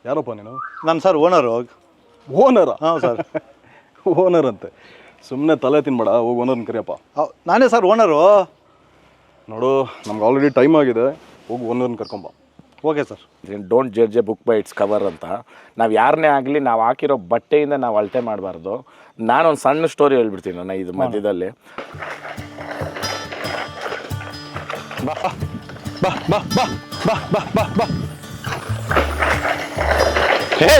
ಯಾರಪ್ಪ ನೀನು? ನಾನು ಸರ್ ಓನರು. ಓನರಾ? ಹಾಂ ಸರ್. ಓನರ್ ಅಂತೆ, ಸುಮ್ಮನೆ ತಲೆ ತಿನ್ಬೇಡ, ಹೋಗಿ ಓನರ್ನ ಕರಿಯಪ್ಪ. ನಾನೇ ಸರ್ ಓನರು. ನೋಡು, ನಮ್ಗೆ ಆಲ್ರೆಡಿ ಟೈಮ್ ಆಗಿದೆ, ಹೋಗಿ ಓನರ್ನ ಕರ್ಕೊಂಬ. Okay sir. Don't judge a book by its cover ಅಂತ. ನಾವು ಯಾರನ್ನೇ ಆಗಲಿ ನಾವು ಹಾಕಿರೋ ಬಟ್ಟೆಯಿಂದ ನಾವು ಅಳತೆ ಮಾಡಬಾರ್ದು. ನಾನೊಂದು ಸಣ್ಣ ಸ್ಟೋರಿ ಹೇಳ್ಬಿಡ್ತೀನಿ ನಾನು ಇದು ಮಧ್ಯದಲ್ಲಿ. ಬಾ ಬಾ ಬಾ ಬಾ ಬಾ ಬಾ ಬಾ ಬಾ. ಹೇ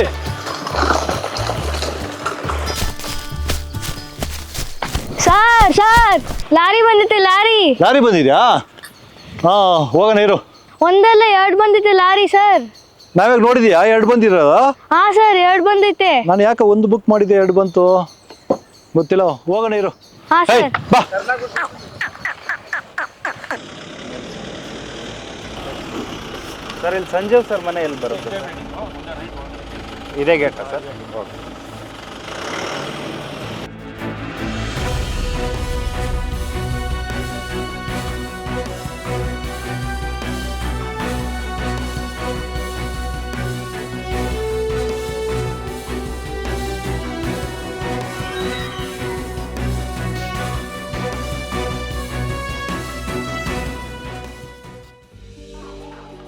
ಸರ್ ಲಾರಿ ಬಂದಿತ್ತೆ. ಲಾರಿ ಬಂದಿದ್ಯಾ? ಹಾಂ, ಹೋಗೋಣ ಇರು. ಒಂದಲ್ಲ ಎರಡು ಬಂದಿತ್ತೆ ಲಾರಿ ಸರ್. ನಾವ್ಯಾಗ ನೋಡಿದ್ಯಾ ಎರಡು ಬಂದಿರೋದು? ಹಾ ಸರ್, ಎರಡು ಬಂದೈತೆ. ನಾನು ಯಾಕೆ ಒಂದು ಬುಕ್ ಮಾಡಿದ್ದೆ ಎರಡು ಬಂತು ಗೊತ್ತಿಲ್ಲ. ಹೋಗೋಣ ಇರು. ಹಾ ಸರ್. ಬಾ. ಸರ್ ಇಲ್ಲಿ ಸಂಜೀವ್ ಸರ್ ಮನೆ ಎಲ್ಲಿ ಬರುತ್ತೆ? ಇದೇ ಗೇಟಾ ಸರ್? ಓಕೆ.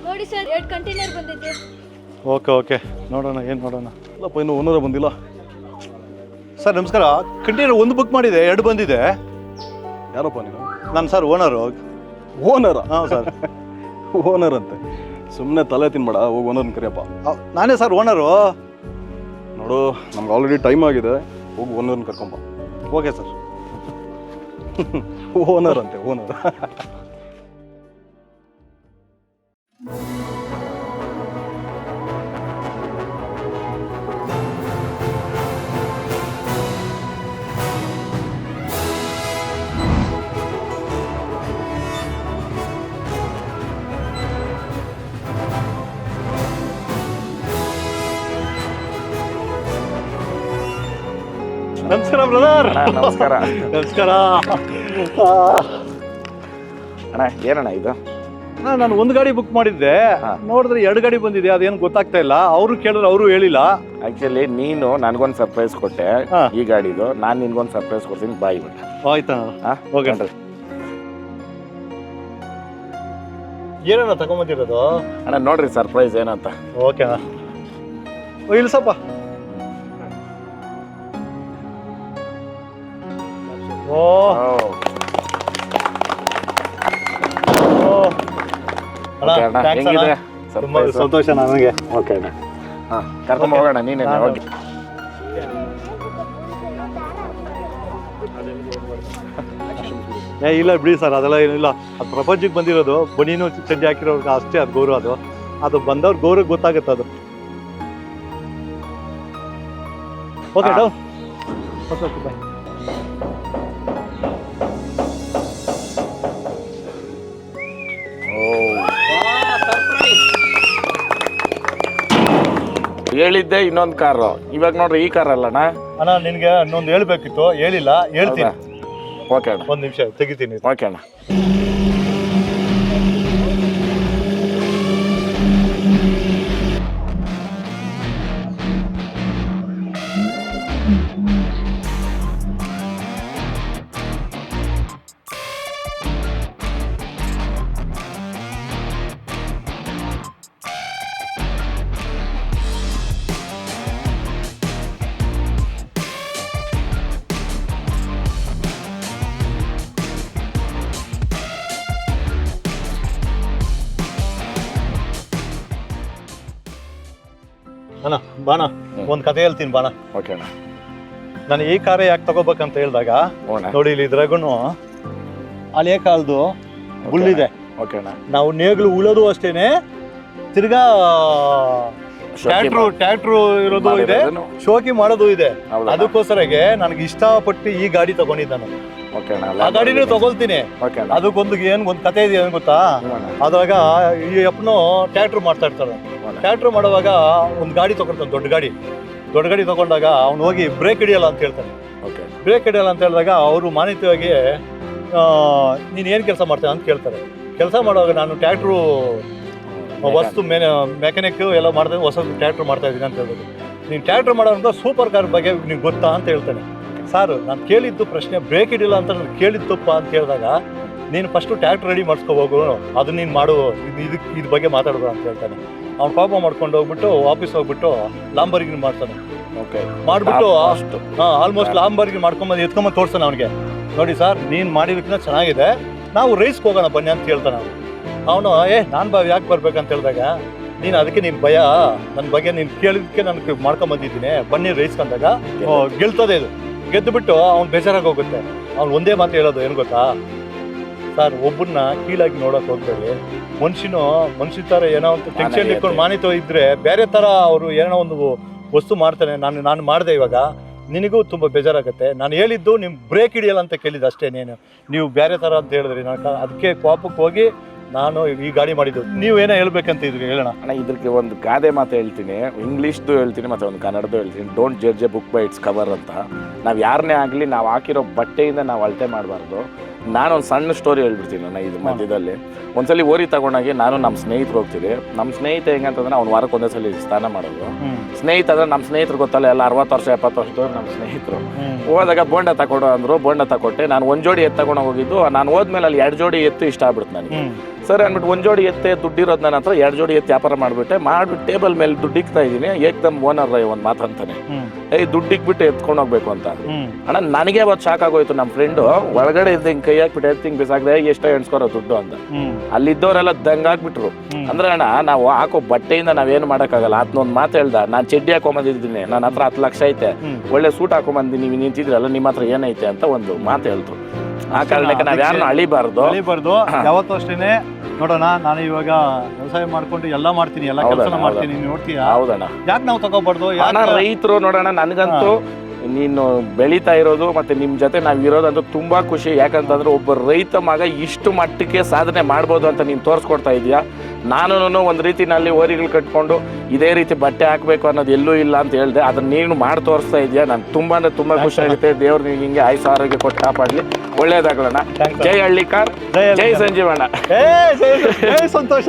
ನೋಡಿ ಸರ್, ಎರಡು ಕಂಟೈನರ್ ಬಂದೈತೆ. ಓಕೆ ನೋಡೋಣ, ಏನು ನೋಡೋಣ. ಅಲ್ಲಪ್ಪ, ಇನ್ನು ಓನರ ಬಂದಿಲ್ಲ. ಸರ್ ನಮಸ್ಕಾರ. ಕಂಟೈನರ್ ಒಂದು ಬುಕ್ ಮಾಡಿದೆ, ಎರಡು ಬಂದಿದೆ. ಯಾರಪ್ಪ ನೀನು? ನಾನು ಸರ್ ಓನರು. ಓನರಾ? ಹಾಂ ಸರ್. ಓನರ್ ಅಂತೆ, ಸುಮ್ಮನೆ ತಲೆ ತಿನ್ಬೇಡ, ಹೋಗಿ ಓನರ್ನ ಕರಿಯಪ್ಪ. ನಾನೇ ಸರ್ ಓನರು. ನೋಡು, ನಮ್ಗೆ ಆಲ್ರೆಡಿ ಟೈಮ್ ಆಗಿದೆ, ಹೋಗಿ ಓನರ್ನ ಕರ್ಕೊಂಬ. Okay sir. ಓನರ್ ಅಂತೆ, ಓನರ್. ನಮಸ್ಕಾರ ಬ್ರದರ್. ನಮಸ್ಕಾರ. ನಮಸ್ಕಾರ. ಅಣ್ಣ ಏನಣ್ಣ ಇದು? ನಾನು ಒಂದು ಗಾಡಿ ಬುಕ್ ಮಾಡಿದ್ದೆ, ನೋಡಿದ್ರೆ ಎರಡು ಗಾಡಿ ಬಂದಿದೆ. ಅದೇನು ಗೊತ್ತಾಗ್ತಾ ಇಲ್ಲ. ಅವರು ಕೇಳಿದ್ರೆ ಅವರು ಹೇಳಿಲ್ಲ. ಆಕ್ಚುಲಿ ನೀನು ನನಗೊಂದು ಸರ್ಪ್ರೈಸ್ ಕೊಟ್ಟೆ ಈ ಗಾಡಿದು, ನಾನು ನಿನ್ಗೊಂದು ಸರ್ಪ್ರೈಸ್ ಕೊಡ್ತೀನಿ, ಬಾಯ್ ಬಿಟ್ಟ. ಆಯ್ತಾ? ಓಕೆ. ಏನಣ್ಣ ತಗೊಂಬಂದಿರೋದು? ಅಣ್ಣ ನೋಡ್ರಿ ಸರ್ಪ್ರೈಸ್ ಏನಂತ. ಓಕೆ ಅಣ್ಣ. ಇಲ್ಸಪ್ಪ. ಓ ಅಣ್ಣ, ಹೆಂಗಿದೆ? ತುಂಬಾ ಸಂತೋಷ ನನಗೆ. ಓಕೆ ಅಣ್ಣ, ಹಾಂ ಕರ್ಕೊಂಡು ಹೋಗೋಣ. ನೀನೇ ಹೋಗಿ. ಇಲ್ಲ ಬಿಡಿ ಸರ್, ಅದೆಲ್ಲ ಏನಿಲ್ಲ. ಅದು ಪ್ರಪಂಚಕ್ಕೆ ಬಂದಿರೋದು. ಬನೀನು ಚಡ್ಡಿ ಹಾಕಿರೋರ್ಗೆ ಅಷ್ಟೇ ಅದು ಗೌರವ. ಅದು ಬಂದವ್ರ ಗೌರವ ಗೊತ್ತಾಗುತ್ತೆ ಅದು. Okay down. Okay bye. ಹೇಳಿದ್ದೆ ಇನ್ನೊಂದು ಕಾರು, ಇವಾಗ ನೋಡ್ರಿ ಈ ಕಾರ್ ಅಲ್ಲಣ್ಣ. ಅಣ್ಣ ನಿನ್ಗೆ ಇನ್ನೊಂದು ಹೇಳ್ಬೇಕಿತ್ತು, ಹೇಳಿಲ್ಲ, ಹೇಳ್ತೀನಿ. ಓಕೆ ಅಣ್ಣ, ಒಂದು ನಿಮಿಷ ತೆಗಿತೀನಿ. ಓಕೆ ಅಣ್ಣ. ಅಣ್ಣ ಬಾಣ, ಒಂದು ಕತೆ ಹೇಳ್ತೀನಿ ಬಾಣ. ಓಕೆ ಅಣ್ಣ. ನಾನು ಈ ಕಾರೇ ಯಾಕೆ ತಗೋಬೇಕಂತ ಹೇಳಿದಾಗ, ನೋಡಿ ಇಲ್ಲಿ ಇದ್ರಾಗೂ ಹಳೆ ಕಾಲದ್ದು ಬುಲ್ಲಿದೆ. ಓಕೆ ಅಣ್ಣ. ನಾವು ನೇಗ್ಲು ಉಳೋದು ಅಷ್ಟೇನೆ, ತಿರ್ಗಾ ಟ್ಯಾಕ್ಟ್ರು ಇರೋದು ಇದೆ, ಶೋಕಿ ಮಾಡೋದು ಇದೆ. ಅದಕ್ಕೋಸ್ಕರಗೆ ನನಗೆ ಇಷ್ಟಪಟ್ಟು ಈ ಗಾಡಿ ತಗೊಂಡಿದ್ದ ನಾನು. ಆ ಗಾಡಿನೂ ತಗೊಳ್ತೀನಿ. ಅದಕ್ಕೊಂದು ಒಂದು ಕತೆ ಇದೆ ಏನು ಗೊತ್ತಾ? ಅದ್ರಾಗ ಈ ಅಪ್ಪನು ಟ್ಯಾಕ್ಟ್ರು ಮಾಡ್ತಾ ಇರ್ತಾರೆ. ಟ್ಯಾಕ್ಟ್ರು ಮಾಡುವಾಗ ಒಂದು ಗಾಡಿ ತಗೊಳ್ತಾನೆ, ದೊಡ್ಡ ಗಾಡಿ ತಗೊಂಡಾಗ ಅವ್ನು ಹೋಗಿ ಬ್ರೇಕ್ ಹಿಡಿಯಲ್ಲ ಅಂತ ಹೇಳ್ತಾನೆ. ಬ್ರೇಕ್ ಹಿಡಿಯಲ್ಲ ಅಂತ ಹೇಳಿದಾಗ ಅವರು ಮಾನಿತ್ಯವಾಗಿ ನೀನು ಏನು ಕೆಲಸ ಮಾಡ್ತೇನೆ ಅಂತ ಕೇಳ್ತಾರೆ. ಕೆಲಸ ಮಾಡುವಾಗ ನಾನು ಟ್ಯಾಕ್ಟ್ರು ವಸ್ತು ಮೆಕ್ಯಾನಿಕ್ ಎಲ್ಲ ಮಾಡಿದ್ರೆ ಹೊಸ ಟ್ರ್ಯಾಕ್ಟರ್ ಮಾಡ್ತಾ ಇದ್ದೀನಿ ಅಂತ ಹೇಳ್ಬೋದು. ನೀನು ಟ್ರ್ಯಾಕ್ಟರ್ ಮಾಡೋದ್ರಿಂದ ಸೂಪರ್ ಕಾರ್ ಬಗ್ಗೆ ನಿಮ್ಗೆ ಗೊತ್ತಾ ಅಂತ ಹೇಳ್ತಾನೆ. ಸರ್ ನಾನು ಕೇಳಿದ್ದು ಪ್ರಶ್ನೆ ಬ್ರೇಕ್ ಇಡಿಲ್ಲ ಅಂತ ನಾನು ಕೇಳಿದ್ದಪ್ಪ ಅಂತ ಹೇಳಿದಾಗ ನೀನು ಫಸ್ಟು ಟ್ರ್ಯಾಕ್ಟರ್ ರೆಡಿ ಮಾಡಿಸ್ಕೋಬೋಗು, ಅದು ನೀನು ಮಾಡು, ಇದ್ರ ಬಗ್ಗೆ ಮಾತಾಡೋದು ಅಂತ ಹೇಳ್ತಾನೆ. ಅವ್ನು ಪಾಪ ಮಾಡ್ಕೊಂಡು ಹೋಗ್ಬಿಟ್ಟು ಆಫೀಸ್ ಹೋಗ್ಬಿಟ್ಟು ಲಾಂಬರ್ಗಿನ್ ಮಾಡ್ತಾನೆ. ಓಕೆ, ಮಾಡಿಬಿಟ್ಟು ಆಲ್ಮೋಸ್ಟ್ ಲಾಂಬರ್ಗಿನ್ ಮಾಡ್ಕೊಂಬಂದು ಎತ್ಕೊಂಬಂದು ತೋರಿಸ್ತಾನೆ ಅವನಿಗೆ. ನೋಡಿ ಸರ್ ನೀನು ಮಾಡಿದಕ್ಕಿಂತ ಚೆನ್ನಾಗಿದೆ, ನಾವು ರೈಸ್ಗೆ ಹೋಗೋಣ ಬನ್ನಿ ಅಂತ ಹೇಳ್ತಾನೆ ಅವನು. ನಾನು ಯಾಕೆ ಬರ್ಬೇಕಂತ ಹೇಳಿದಾಗ ನೀನು ಅದಕ್ಕೆ ನೀನು ಭಯ, ನನ್ನ ಬಗ್ಗೆ ನೀನು ಕೇಳಿದಕ್ಕೆ ನನಗೆ ಮಾಡ್ಕೊಂಬಂದಿದ್ದೀನಿ ಬನ್ನಿ ರೈಸ್ಗೆ ಅಂದಾಗ ಗೆಲ್ತದೆ. ಇದು ಗೆದ್ದುಬಿಟ್ಟು ಅವ್ನು ಬೇಜಾರಾಗಿ ಹೋಗುತ್ತೆ. ಅವ್ನು ಒಂದೇ ಮಾತು ಹೇಳೋದು ಏನು ಗೊತ್ತಾ ಸರ್, ಒಬ್ಬರನ್ನ ಕೀಳಾಗಿ ನೋಡೋಕೆ ಹೋಗ್ಬೇಡಿ. ಮನುಷ್ಯ ಥರ ಏನೋ ಒಂದು ಟೆನ್ಷನ್ ಇಟ್ಕೊಂಡು ಮಾನಿತೋ ಇದ್ದರೆ ಬೇರೆ ಥರ ಅವರು ಏನೋ ಒಂದು ವಸ್ತು ಮಾಡ್ತಾನೆ. ನಾನು ಮಾಡಿದೆ, ಇವಾಗ ನಿನಗೂ ತುಂಬ ಬೇಜಾರಾಗುತ್ತೆ. ನಾನು ಹೇಳಿದ್ದು ನಿಮ್ಮ ಬ್ರೇಕ್ ಹಿಡಿಯಲ್ಲ ಅಂತ ಕೇಳಿದ್ದು ಅಷ್ಟೇ. ನೀವು ಬೇರೆ ಥರ ಅಂತ ಹೇಳಿದ್ರಿ, ನಾನು ಅದಕ್ಕೆ ಕೋಪಕ್ಕೆ ಹೋಗಿ ನಾನು ಈ ಗಾಡಿ ಮಾಡಿದ್ದು. ನೀವು ಏನೋ ಹೇಳ್ಬೇಕಂತ ಇದ್ರಿ, ಹೇಳೋಣ. ಅಣ್ಣ ಇದಕ್ಕೆ ಒಂದು ಗಾದೆ ಮಾತು ಹೇಳ್ತೀನಿ, ಇಂಗ್ಲೀಷ್ದು ಹೇಳ್ತೀನಿ ಮತ್ತು ಒಂದು ಕನ್ನಡದ್ದು ಹೇಳ್ತೀನಿ. Don't judge a book by its cover ಅಂತ. ನಾವು ಯಾರನ್ನೇ ಆಗಲಿ ನಾವು ಹಾಕಿರೋ ಬಟ್ಟೆಯಿಂದ ನಾವು ಅಳತೆ ಮಾಡಬಾರ್ದು. ನಾನೊಂದು ಸಣ್ಣ ಸ್ಟೋರಿ ಹೇಳ್ಬಿಡ್ತೀನಿ ಅಣ್ಣ ಇದು ಮಧ್ಯದಲ್ಲಿ. ಒಂದ್ಸಲಿ ಓರಿ ತಗೊಂಡಾಗಿ ನಾನು ನಮ್ಮ ಸ್ನೇಹಿತರು ಹೋಗ್ತೀವಿ. ನಮ್ಮ ಸ್ನೇಹಿತ ಹೆಂಗಂತಂದ್ರೆ ಅವ್ನು ವಾರಕ್ಕೆ ಒಂದೇ ಸಲ ಸ್ನಾನ ಮಾಡೋದು. ಸ್ನೇಹಿತ ಅಂದ್ರೆ ನಮ್ಮ ಸ್ನೇಹಿತರು ಗೊತ್ತಲ್ಲ, ಎಲ್ಲ 60 ವರ್ಷ 70 ವರ್ಷದವ್ರು ನಮ್ಮ ಸ್ನೇಹಿತರು. ಹೋದಾಗ ಬೋಂಡ ತಗೊಡು ಅಂದರು, ಬೋಂಡ ತಗೊಟ್ಟೆ. ನಾನು ಒಂದು ಜೋಡಿ ಎತ್ತು ತಗೊಂಡು ಹೋಗಿದ್ದು. ನಾನು ಹೋದ್ಮೇಲೆ ಅಲ್ಲಿ 2 ಜೋಡಿ ಎತ್ತು ಇಷ್ಟ ಆಗ್ಬಿಡ್ತು ನನಗೆ. ಸರಿ ಅಂದ್ಬಿಟ್ಟು 1 ಜೋಡಿ ಎತ್ತೆ ದುಡ್ಡಿರೋದು ನನ್ನ ಹತ್ರ 2 ಜೋಡಿ ಎತ್ತು ವ್ಯಾಪಾರ ಮಾಡಿಬಿಟ್ಟು ಟೇಬಲ್ ಮೇಲೆ ದುಡ್ಡು ಇಕ್ತಾ ಇದ್ದೀನಿ. ಏಕ್ದಮ್ ಓನರ್ ಒಂದು ಮಾತಂತಾನೆ, ದುಡ್ಡು ಇಕ್ಬಿಟ್ಟು ಎತ್ಕೊಂಡು ಹೋಗ್ಬೇಕು ಅಂತ. ಅಣ್ಣ ನನಗೆ ಅವತ್ತು ಶಾಕ್ ಆಗೋಯ್ತು. ನಮ್ಮ ಫ್ರೆಂಡು ಒಳಗಡೆ ಇದ್ದ ಹಿಂಗೆ ಕೈ ಹಾಕ್ಬಿಟ್ಟು ಎತ್ತಿಂಗ್ ಬಿಸಾಕ್ದೆ, ಎಷ್ಟೋ ಎಣ್ಸ್ಕೊರೋ ದುಡ್ಡು ಅಂತ. ಅಲ್ಲಿದ್ದವರೆಲ್ಲ ದಂಗಾಗ್ಬಿಟ್ರು. ಅಂದ್ರೆ ಅಣ್ಣ ನಾವು ಹಾಕೋ ಬಟ್ಟೆಯಿಂದ ನಾವೇನು ಮಾಡೋಕ್ಕಾಗಲ್ಲ. ಅದನ್ನೊಂದು ಮಾತು ಹೇಳ್ದ, ನಾನು ಚಡ್ಡಿ ಹಾಕೊಂಬಂದಿದ್ದೀನಿ, ನನ್ನ ಹತ್ರ 10 ಲಕ್ಷ ಐತೆ, ಒಳ್ಳೆ ಸೂಟ್ ಹಾಕೊಂಬಂದು ನೀವು ನಿಂತಿದ್ರಲ್ಲ, ನಿಮ್ಮ ಹತ್ರ ಏನೈತೆ ಅಂತ ಒಂದು ಮಾತು ಹೇಳಿದ್ರು. ಆ ಕಾರಣಕ್ಕೆ ನಾವು ಯಾರನ್ನ ಅಳಿಬಾರ್ದು. ಯಾವತ್ತೂ ಅಷ್ಟೇನೆ. ನೋಡೋಣ, ನಾನು ಇವಾಗ ವ್ಯವಸಾಯ ಮಾಡ್ಕೊಂಡು ಎಲ್ಲ ಮಾಡ್ತೀನಿ, ಎಲ್ಲ ಕೆಲಸ ಮಾಡ್ತೀನಿ, ನೀನು ನೋಡ್ತೀಯ. ಹೌದಣ್ಣ, ಯಾಕೆ ನಾವು ತಗೋಬಾರ್ದು? ರೈತರು ನೋಡೋಣ, ನನಗಂತೂ ನೀನು ಬೆಳೀತಾ ಇರೋದು ಮತ್ತು ನಿಮ್ಮ ಜೊತೆ ನಾವು ಇರೋದಂತೂ ತುಂಬ ಖುಷಿ. ಯಾಕಂತಂದ್ರೆ ಒಬ್ಬ ರೈತ ಮಗ ಇಷ್ಟು ಮಟ್ಟಕ್ಕೆ ಸಾಧನೆ ಮಾಡ್ಬೋದು ಅಂತ ನೀನು ತೋರಿಸ್ಕೊಡ್ತಾ ಇದೆಯಾ. ನಾನು ಒಂದು ರೀತಿನಲ್ಲಿ ಓರಿಗಳು ಕಟ್ಕೊಂಡು ಇದೇ ರೀತಿ ಬಟ್ಟೆ ಹಾಕಬೇಕು ಅನ್ನೋದು ಎಲ್ಲೂ ಇಲ್ಲ ಅಂತ ಹೇಳಿದೆ. ಅದನ್ನು ನೀನು ಮಾಡಿ ತೋರಿಸ್ತಾ ಇದೆಯಾ. ನಾನು ತುಂಬ ಅಂದರೆ ತುಂಬ ಖುಷಿ ಆಗುತ್ತೆ. ದೇವ್ರು ನಿಮಗೆ ಹಿಂಗೆ ಆಯುಷ್ಯ ಆರೋಗ್ಯ ಕೊಟ್ಟು ಕಾಪಾಡಲಿ, ಒಳ್ಳೇದಾಗಲಣ್ಣ. ಜೈ ಹಳ್ಳಿಕಾರ್, ಜೈ ಸಂಜೀವಣ್ಣ. ಸಂತೋಷ.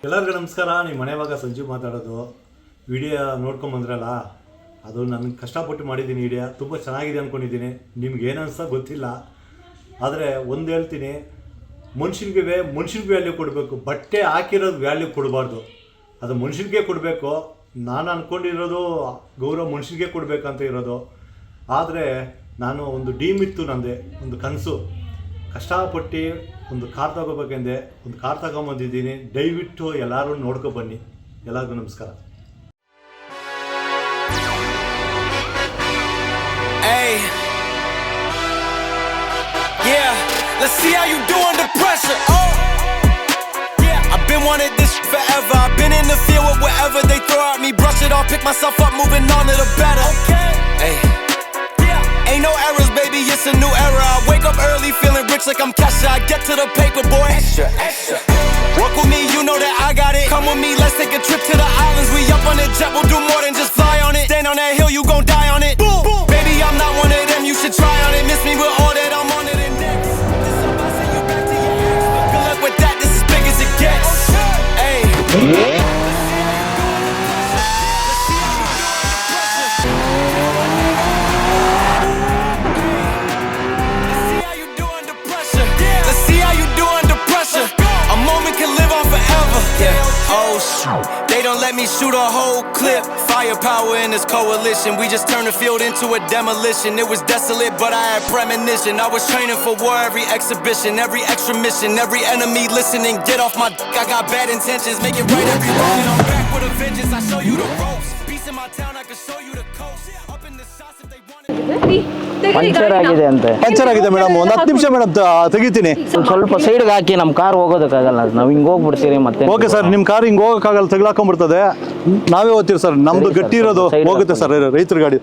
ಎಲ್ಲರಿಗೂ ನಮಸ್ಕಾರ. ನಿಮ್ಮ ಮನೆ ಮಗ ಸಂಜೀವ್ ಮಾತಾಡೋದು. ವಿಡಿಯೋ ನೋಡ್ಕೊಂಬಂದ್ರಲ್ಲ, ಅದು ನಾನು ಕಷ್ಟಪಟ್ಟು ಮಾಡಿದ್ದೀನಿ. ವಿಡಿಯೋ ತುಂಬ ಚೆನ್ನಾಗಿದೆ ಅಂದ್ಕೊಂಡಿದ್ದೀನಿ. ನಿಮ್ಗೆ ಏನು ಅನಿಸ್ತಾ ಗೊತ್ತಿಲ್ಲ, ಆದರೆ ಒಂದು ಹೇಳ್ತೀನಿ, ಮನುಷ್ಯನಿಗೆ ವ್ಯಾಲ್ಯೂ ಕೊಡಬೇಕು. ಬಟ್ಟೆ ಹಾಕಿರೋದು ವ್ಯಾಲ್ಯೂ ಕೊಡಬಾರ್ದು, ಅದು ಮನುಷ್ಯನಿಗೆ ಕೊಡಬೇಕು. ನಾನು ಅಂದ್ಕೊಂಡಿರೋದು ಗೌರವ ಮನುಷ್ಯನಿಗೆ ಕೊಡಬೇಕಂತ ಇರೋದು. ಆದರೆ ನಾನು ಒಂದು ಡ್ರೀಮ್ ಇತ್ತು, ನಂದೆ ಒಂದು ಕನಸು. ಕಷ್ಟಪಟ್ಟು ಒಂದು ಕಾರ್ ತಗೋಬೇಕೆಂದೆ ಒಂದು ಕಾರ್ ತಗೊಂಬಂದಿದ್ದೀನಿ. ದಯವಿಟ್ಟು ಎಲ್ಲರೂ ನೋಡ್ಕೊ ಬನ್ನಿ. ಎಲ್ಲರಿಗೂ ನಮಸ್ಕಾರ. Hey, yeah, let's see how you do under pressure. Oh, yeah, I've been wanting this forever. I've been in the field with whatever they throw at me. Brush it off, pick myself up, moving on to the better. Okay, hey, yeah, ain't no errors, baby, it's a new era. I wake up early, feeling rich like I'm Kesha. I get to the paper, boy. Extra, extra. Work with me, you know that I got it. Come with me, let's take a trip to the islands. We up on the jet, we'll do more than just fly on it. Stand on that hill, you gon' die on it. Boom, boom. Baby, I'm not one of them, you should try on it. Miss me with all that, I'm on it and next. This is about send you back to your ex. Good luck with that, this is big as it gets. Hey. They don't let me shoot a whole clip. Firepower in this coalition. We just turned the field into a demolition. It was desolate, but I had premonition. I was training for war, every exhibition, every extra mission, every enemy listening. Get off my dick, I got bad intentions. Make it right every wrong, and I'm back with a vengeance. I show you the ropes. Peace in my town, I can show you the coast. Up in the shots if they want it. Puncture ಆಗಿದೆ ಅಂತೆ. Puncture ಆಗಿದೆ madam. ಒಂದು 10 ನಿಮಿಷ madam ತೆಗಿತೀನಿ. ಸ್ವಲ್ಪ ಸೈಡ್ಗೆ ಹಾಕಿ, ನಮ್ಮ car ಹೋಗೋದಕ್ಕಾಗಲ್ಲ, ನಾವು ಹಿಂಗೆ ಹೋಗ್ಬಿಡ್ತೀರಿ ಮತ್ತೆ. ಓಕೆ ಸರ್, ನಿಮ್ಮ ಕಾರ್ ಹಿಂಗೆ ಹೋಗೋಕ್ಕಾಗಲ್ಲ, ತಗ್ಲಾಕೊಂಡ್ಬಿಡ್ತದೆ. ನಾವೇ ಓದ್ತೀವಿ ಸರ್, ನಮ್ದು ಗಟ್ಟಿ ಇರೋದು ಹೋಗುತ್ತೆ ಸರ್, ರೈತರ ಗಾಡಿ.